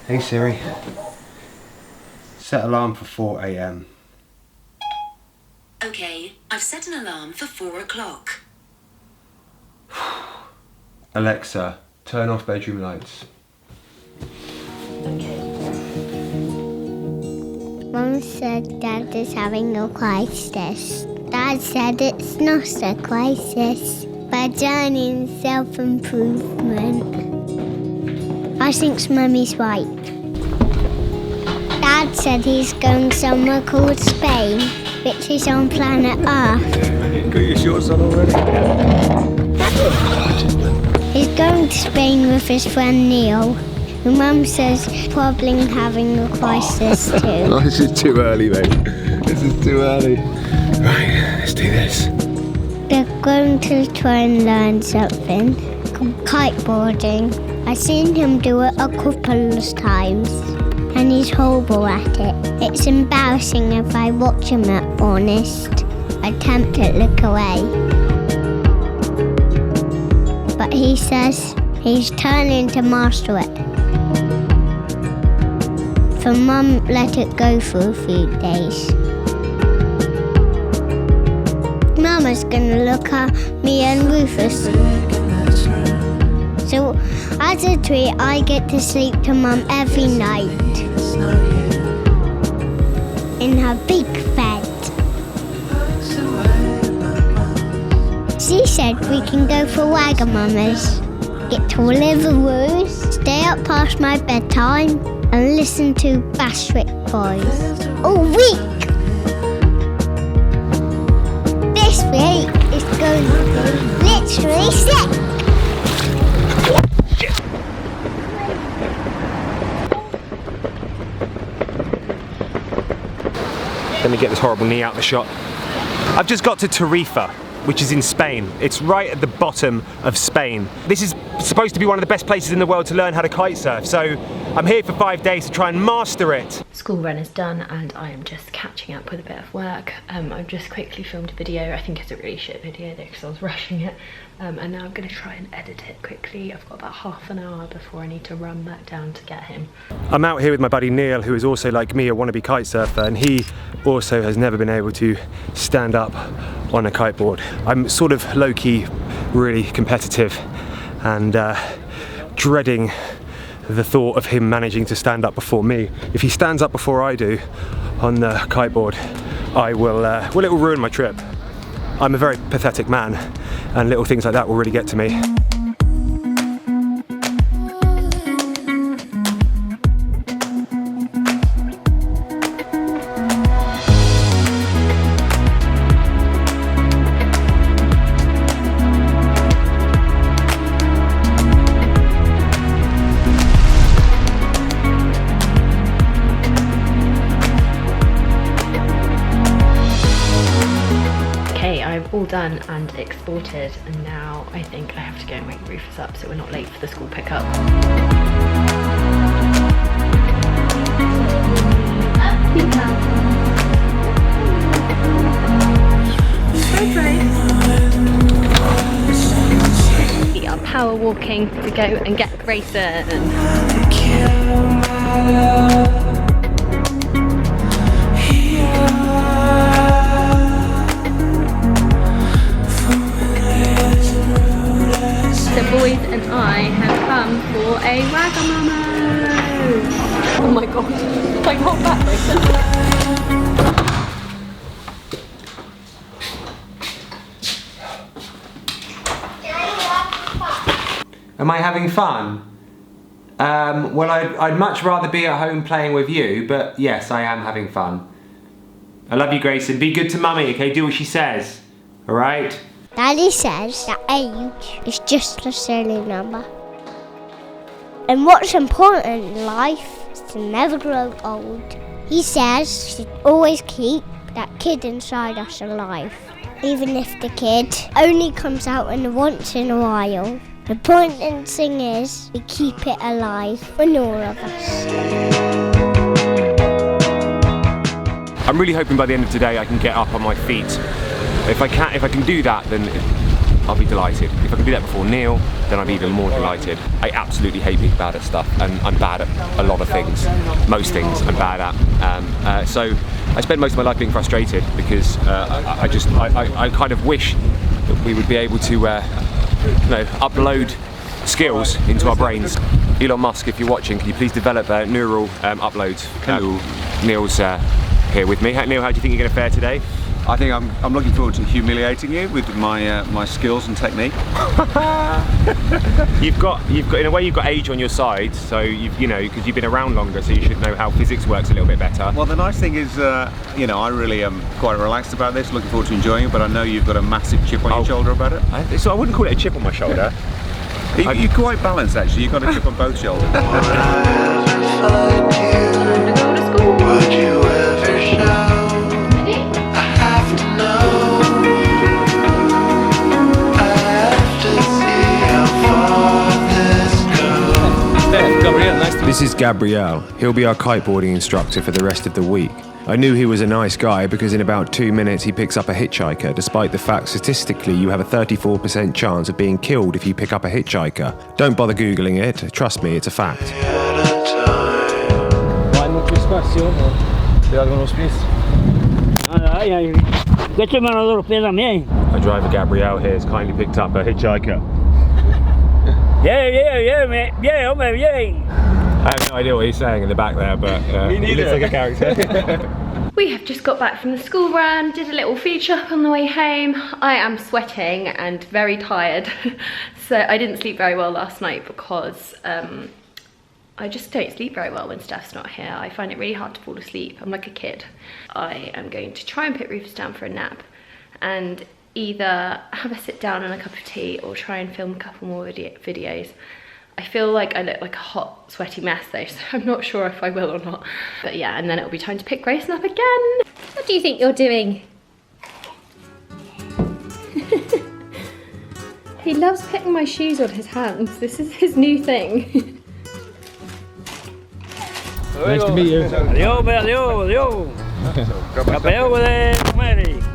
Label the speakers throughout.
Speaker 1: Hey Siri, set alarm for 4 AM.
Speaker 2: Okay, I've set an alarm for 4 o'clock.
Speaker 1: Alexa, turn off bedroom lights.
Speaker 2: Okay.
Speaker 3: Mum said Dad is having a crisis. Dad said it's not a crisis, but a journey in self-improvement. I think Mummy's right. Dad said he's going somewhere called Spain, which is on planet Earth.
Speaker 1: Got your shorts on already?
Speaker 3: He's going to Spain with his friend Neil, who Mum says is probably having a crisis too.
Speaker 1: Oh, this is too early, mate. This is too early. Right, let's do this.
Speaker 3: They're going to try and learn something called kiteboarding. I've seen him do it a couple of times, and he's horrible at it. It's embarrassing if I watch him, at honest. I attempt to look away. But he says he's turning to master it. For Mum let it go for a few days. Mama's gonna look at me and Rufus. So as a treat, I get to sleep to Mum every night in her big bed. She said we can go for Wagamamas, get to Liverpool, stay up past my bedtime and listen to Bashwick Boys all week. This week is going to be literally sick.
Speaker 4: Let me get this horrible knee out of the shot. I've just got to Tarifa, which is in Spain. It's right at the bottom of Spain. This is supposed to be one of the best places in the world to learn how to kite surf, so I'm here for 5 days to try and master it.
Speaker 5: School run is done and I am just catching up with a bit of work. I've just quickly filmed a video. I think it's a really shit video though because I was rushing it. And now I'm going to try and edit it quickly. I've got about half an hour before I need to run back down to get him.
Speaker 4: I'm out here with my buddy Neil, who is also like me, a wannabe kite surfer, and he also has never been able to stand up on a kiteboard. I'm sort of low-key really competitive and dreading the thought of him managing to stand up before me. If he stands up before I do on the kiteboard, I will, well, it will ruin my trip. I'm a very pathetic man, and little things like that will really get to me.
Speaker 5: All done and exported, and now I think I have to go and wake Rufus up so we're not late for the school pickup. We are power walking to go and get Grayson. The boys and I have come for a Wagamama. Oh my god, my whole back.
Speaker 1: Am I having fun? Well, I'd much rather be at home playing with you, but yes, I am having fun. I love you, Grayson. Be good to Mummy, okay? Do what she says, all right?
Speaker 3: Daddy says that age is just a silly number. And what's important in life is to never grow old. He says to always keep that kid inside us alive. Even if the kid only comes out once in a while. The important thing is we keep it alive in all of us.
Speaker 4: I'm really hoping by the end of today I can get up on my feet. If I can do that, then
Speaker 1: I'll be delighted. If I can do that before Neil, then I'll be even more delighted. I absolutely hate being bad at stuff, and I'm bad at a lot of things. Most things I'm bad at. So I spend most of my life being frustrated because I kind of wish that we would be able to upload skills into our brains. Elon Musk, if you're watching, can you please develop neural uploads? Neil's here with me. Neil, how do you think you're going to fare today?
Speaker 6: I think I'm looking forward to humiliating you with my skills and technique.
Speaker 1: You've got in a way you've got age on your side, so because you've been around longer, so you should know how physics works a little bit better.
Speaker 6: Well, the nice thing is, I really am quite relaxed about this. Looking forward to enjoying it, but I know you've got a massive chip on your shoulder about it.
Speaker 1: So I wouldn't call it a chip on my shoulder.
Speaker 6: You're quite balanced actually. You've got a chip on both shoulders.
Speaker 7: Would you ever show? I have to know. I have to see how far this goes.
Speaker 4: Gabriel, nice to This is Gabriel. He'll be our kiteboarding instructor for the rest of the week. I knew he was a nice guy because in about 2 minutes he picks up a hitchhiker, despite the fact statistically you have a 34% chance of being killed if you pick up a hitchhiker. Don't bother googling it, trust me, it's a fact. Our driver Gabriel here has kindly picked up a hitchhiker.
Speaker 8: Yeah, mate. Yeah.
Speaker 4: I have no idea what he's saying in the back there, but he looks like a character.
Speaker 5: We have just got back from the school run, did a little food shop on the way home. I am sweating and very tired. So I didn't sleep very well last night because I just don't sleep very well when Stef's not here. I find it really hard to fall asleep. I'm like a kid. I am going to try and put Rufus down for a nap and either have a sit down and a cup of tea or try and film a couple more videos. I feel like I look like a hot, sweaty mess though, so I'm not sure if I will or not. But yeah, and then it'll be time to pick Grayson up again. What do you think you're doing? He loves putting my shoes on his hands. This is his new thing.
Speaker 8: Nice to meet you. Adiós.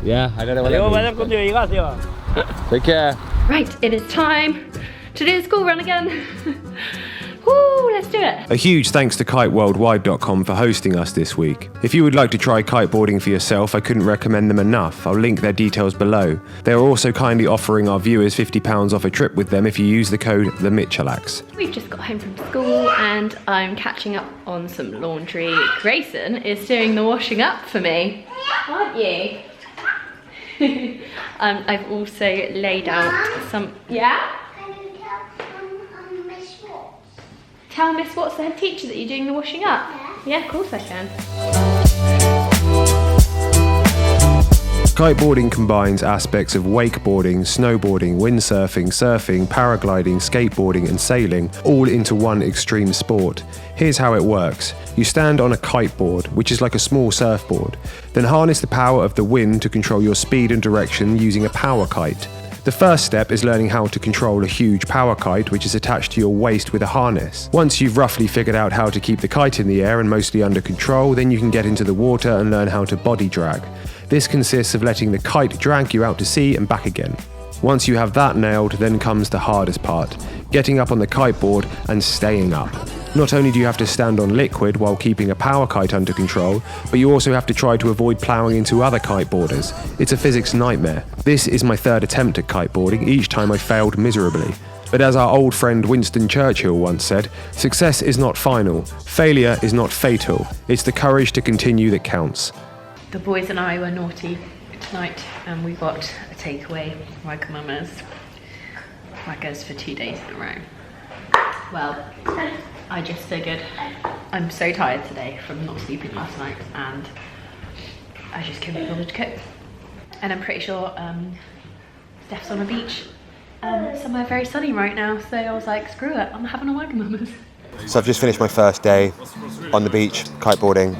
Speaker 4: Yeah, I don't know what that means. Take care.
Speaker 5: Right, it is time to do the school run again. Woo, let's do it.
Speaker 4: A huge thanks to kiteworldwide.com for hosting us this week. If you would like to try kiteboarding for yourself, I couldn't recommend them enough. I'll link their details below. They are also kindly offering our viewers £50 off a trip with them if you use the code the Michalaks.
Speaker 5: We've just got home from school and I'm catching up on some laundry. Grayson is doing the washing up for me, aren't you? I've also laid out some, yeah? Tell Miss Watts, the head teacher, that you're doing the washing up? Yeah, of course I can.
Speaker 4: Kiteboarding combines aspects of wakeboarding, snowboarding, windsurfing, surfing, paragliding, skateboarding and sailing all into one extreme sport. Here's how it works. You stand on a kiteboard, which is like a small surfboard, then harness the power of the wind to control your speed and direction using a power kite. The first step is learning how to control a huge power kite which is attached to your waist with a harness. Once you've roughly figured out how to keep the kite in the air and mostly under control, then you can get into the water and learn how to body drag. This consists of letting the kite drag you out to sea and back again. Once you have that nailed, then comes the hardest part, getting up on the kiteboard and staying up. Not only do you have to stand on liquid while keeping a power kite under control, but you also have to try to avoid ploughing into other kiteboarders. It's a physics nightmare. This is my third attempt at kiteboarding, each time I failed miserably. But as our old friend Winston Churchill once said, success is not final, failure is not fatal, it's the courage to continue that counts.
Speaker 5: The boys and I were naughty tonight and we got a takeaway, Wagamama's Waggers for 2 days in a row. Well, I just figured I'm so tired today from not sleeping last night and I just couldn't be bothered to cook. And I'm pretty sure Stef's on a beach somewhere very sunny right now, so I was like, screw it, I'm having a Wagamama's.
Speaker 1: So I've just finished my first day on the beach kiteboarding.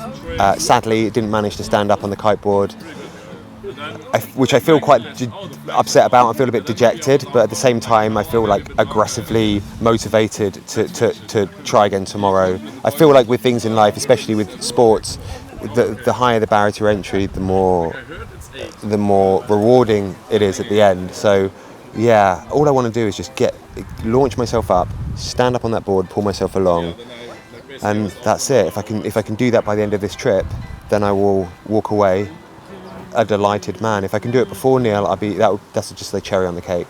Speaker 1: Sadly, didn't manage to stand up on the kiteboard, which I feel quite upset about. I feel a bit dejected, but at the same time I feel like aggressively motivated to try again tomorrow. I feel like with things in life, especially with sports, the higher the barrier to entry, the more rewarding it is at the end. So
Speaker 4: yeah, all I want to do is just launch myself up, stand up on that board, pull myself along, and that's it. If I can do that by the end of this trip, then I will walk away a delighted man. If I can do it before Neil, that's just the cherry on the cake.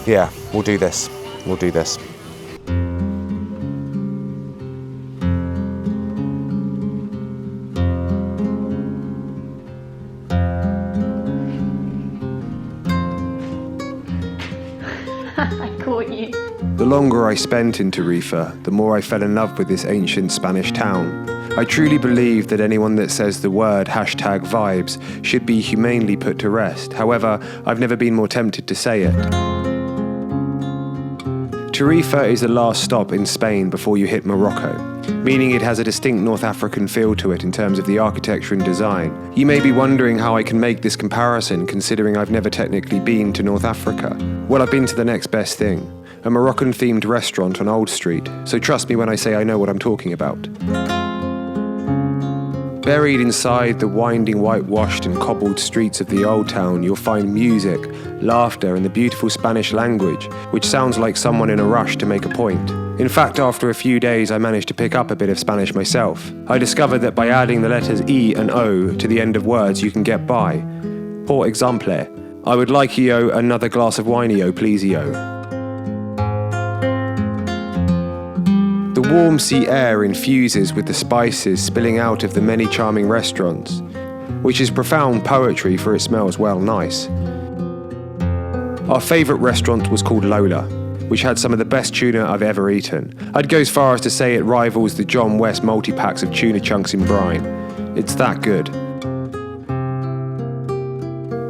Speaker 4: Yeah, we'll do this. We'll do this.
Speaker 5: I caught you.
Speaker 4: The longer I spent in Tarifa, the more I fell in love with this ancient Spanish town. I truly believe that anyone that says the word #vibes should be humanely put to rest. However, I've never been more tempted to say it. Tarifa is the last stop in Spain before you hit Morocco, meaning it has a distinct North African feel to it in terms of the architecture and design. You may be wondering how I can make this comparison, considering I've never technically been to North Africa. Well, I've been to the next best thing, a Moroccan-themed restaurant on Old Street, so trust me when I say I know what I'm talking about. Buried inside the winding whitewashed and cobbled streets of the old town, you'll find music, laughter, and the beautiful Spanish language, which sounds like someone in a rush to make a point. In fact, after a few days, I managed to pick up a bit of Spanish myself. I discovered that by adding the letters E and O to the end of words, you can get by. Por exemple, I would like yo another glass of wine-yo, please yo. The warm sea air infuses with the spices spilling out of the many charming restaurants, which is profound poetry for it smells well nice. Our favourite restaurant was called Lola, which had some of the best tuna I've ever eaten. I'd go as far as to say it rivals the John West multi-packs of tuna chunks in brine. It's that good.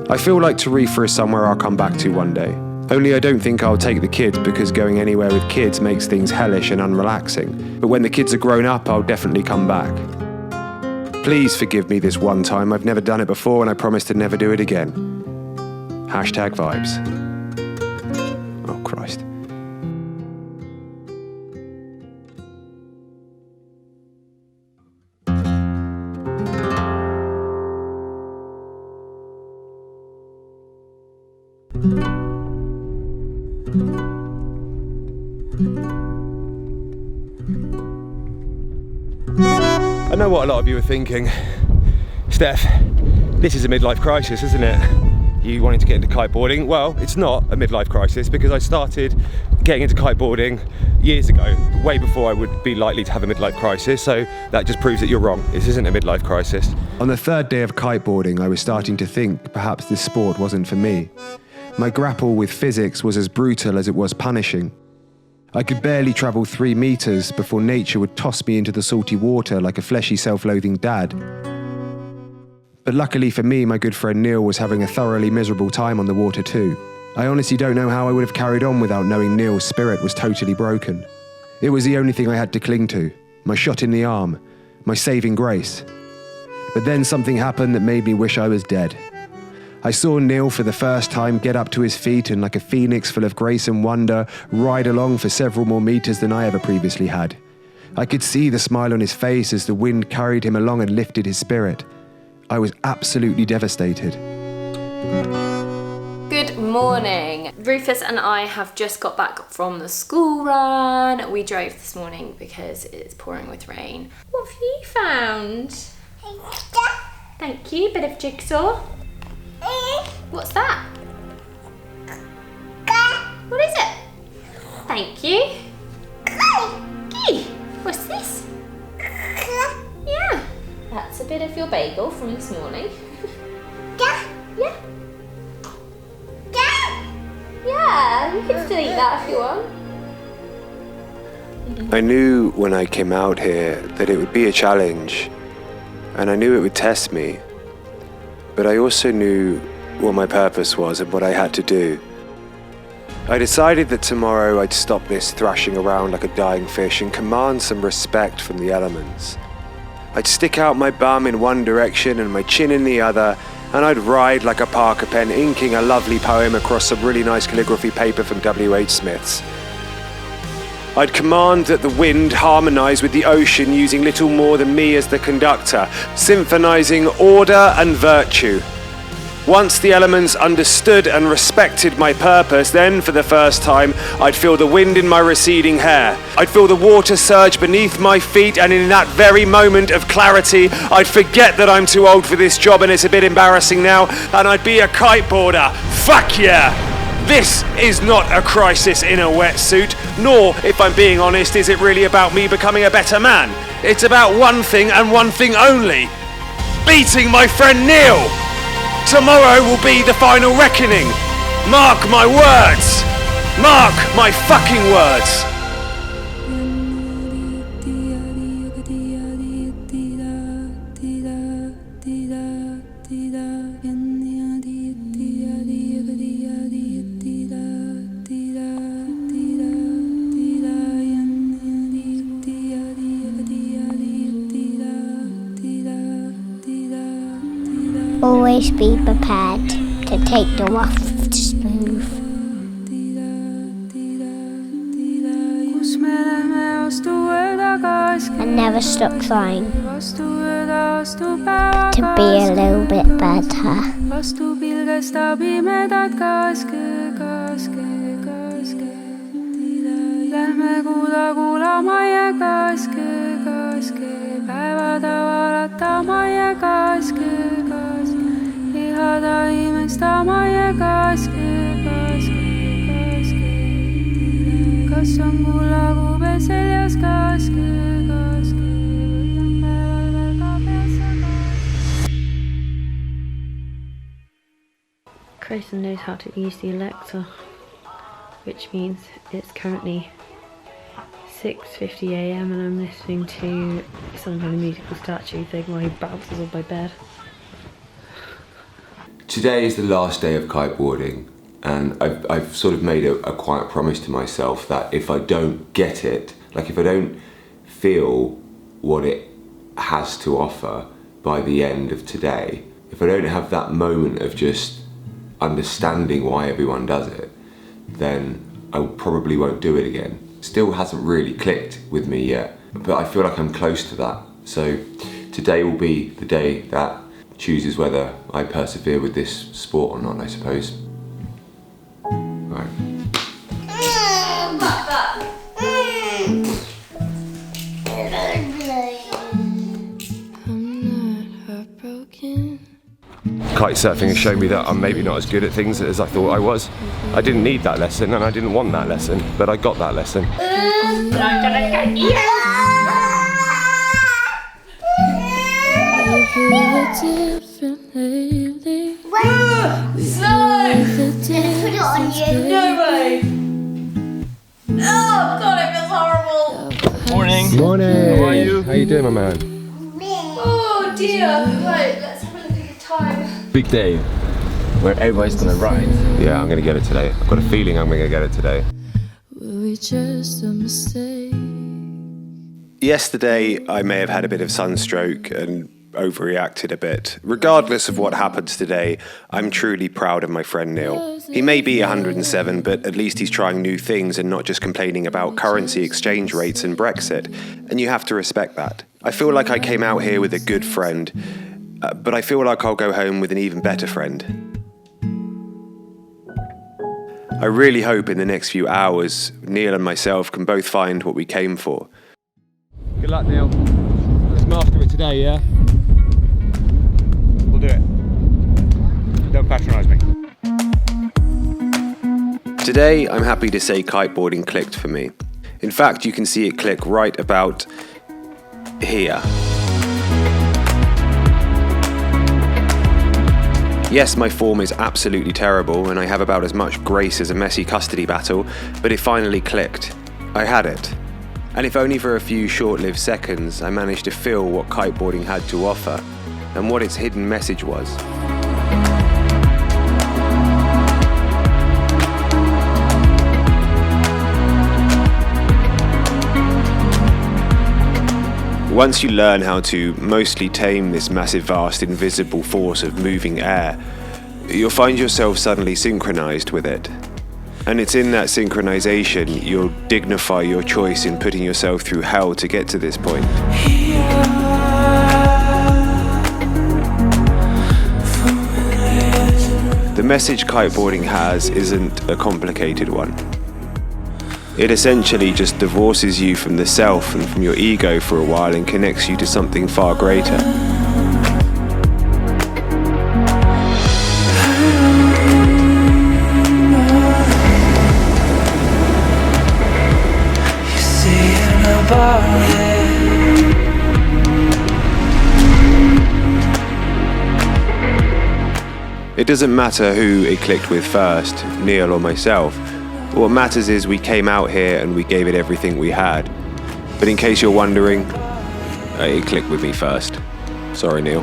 Speaker 4: I feel like Tarifa is somewhere I'll come back to one day. Only I don't think I'll take the kids because going anywhere with kids makes things hellish and unrelaxing. But when the kids are grown up, I'll definitely come back. Please forgive me this one time. I've never done it before and I promise to never do it again. #vibes. Oh, Christ. I know what a lot of you are thinking. Stef, this is a midlife crisis, isn't it? You wanting to get into kiteboarding? Well, it's not a midlife crisis because I started getting into kiteboarding years ago, way before I would be likely to have a midlife crisis, so that just proves that you're wrong. This isn't a midlife crisis. On the third day of kiteboarding, I was starting to think perhaps this sport wasn't for me. My grapple with physics was as brutal as it was punishing. I could barely travel 3 meters before nature would toss me into the salty water like a fleshy, self-loathing dad. But luckily for me, my good friend Neil was having a thoroughly miserable time on the water too. I honestly don't know how I would have carried on without knowing Neil's spirit was totally broken. It was the only thing I had to cling to, my shot in the arm, my saving grace. But then something happened that made me wish I was dead. I saw Neil for the first time get up to his feet and like a phoenix full of grace and wonder, ride along for several more meters than I ever previously had. I could see the smile on his face as the wind carried him along and lifted his spirit. I was absolutely devastated.
Speaker 5: Good morning. Rufus and I have just got back from the school run. We drove this morning because it's pouring with rain. What have you found? Thank you, bit of jigsaw. What's that? What is it? Thank you. Key. What's this? Yeah. That's a bit of your bagel from this morning. Yeah. Yeah, you can still eat that if you want.
Speaker 4: I knew when I came out here that it would be a challenge, and I knew it would test me. But I also knew what my purpose was and what I had to do. I decided that tomorrow I'd stop this thrashing around like a dying fish and command some respect from the elements. I'd stick out my bum in one direction and my chin in the other, and I'd ride like a Parker pen, inking a lovely poem across some really nice calligraphy paper from W.H. Smith's. I'd command that the wind harmonise with the ocean using little more than me as the conductor, symphonizing order and virtue. Once the elements understood and respected my purpose, then for the first time, I'd feel the wind in my receding hair. I'd feel the water surge beneath my feet, and in that very moment of clarity, I'd forget that I'm too old for this job and it's a bit embarrassing now, and I'd be a kiteboarder. Fuck yeah! This is not a crisis in a wetsuit, nor, if I'm being honest, is it really about me becoming a better man. It's about one thing and one thing only: beating my friend Neil! Tomorrow will be the final reckoning. Mark my words. Mark my fucking words.
Speaker 3: Always be prepared to take the rough to smooth. And never stop trying to be a little bit better.
Speaker 9: Lähme kuulama ja kaske, päevad avaratama ja kaske, ihada imestama ja kaske, kas on kuulakube seljas kaske, päeval veel ka peas kaske.
Speaker 5: Grayson knows how to use the Alexa, which means it's currently 6:50 AM and I'm listening to some kind of musical statue thing while he bounces on my bed.
Speaker 1: Today is the last day of kiteboarding, and I've sort of made a quiet promise to myself that if I don't get it, like if I don't feel what it has to offer by the end of today, if I don't have that moment of just understanding why everyone does it, then I probably won't do it again. Still hasn't really clicked with me yet, but I feel like I'm close to that. So today will be the day that chooses whether I persevere with this sport or not, I suppose. Right.
Speaker 4: Kite-surfing has shown me that I'm maybe not as good at things as I thought I was. I didn't need that lesson and I didn't want that lesson, but I got that lesson.
Speaker 9: Oh god, it feels horrible.
Speaker 8: Morning.
Speaker 4: Morning.
Speaker 8: How are you?
Speaker 4: How you doing, my man?
Speaker 9: Oh dear. Right, let's have a look at your time.
Speaker 8: Big day where everybody's gonna ride.
Speaker 4: Yeah, I'm gonna get it today. I've got a feeling I'm gonna get it today.
Speaker 9: Were we just a mistake?
Speaker 4: Yesterday, I may have had a bit of sunstroke and overreacted a bit. Regardless of what happens today, I'm truly proud of my friend Neil. He may be 107, but at least he's trying new things and not just complaining about currency exchange rates and Brexit. And you have to respect that. I feel like I came out here with a good friend, but I feel like I'll go home with an even better friend. I really hope in the next few hours, Neil and myself can both find what we came for.
Speaker 8: Good luck, Neil. Let's master it today, yeah?
Speaker 6: We'll do it. Don't patronise me.
Speaker 4: Today, I'm happy to say kiteboarding clicked for me. In fact, you can see it click right about here. Yes, my form is absolutely terrible and I have about as much grace as a messy custody battle, but it finally clicked. I had it. And if only for a few short-lived seconds, I managed to feel what kiteboarding had to offer and what its hidden message was. Once you learn how to mostly tame this massive, vast, invisible force of moving air, you'll find yourself suddenly synchronized with it. And it's in that synchronization you'll dignify your choice in putting yourself through hell to get to this point. message kiteboarding has isn't a complicated one. It essentially just divorces you from the self and from your ego for a while and connects you to something far greater. It doesn't matter who it clicked with first, Neil or myself. What matters is we came out here and we gave it everything we had. But in case you're wondering, it clicked with me first. Sorry, Neil.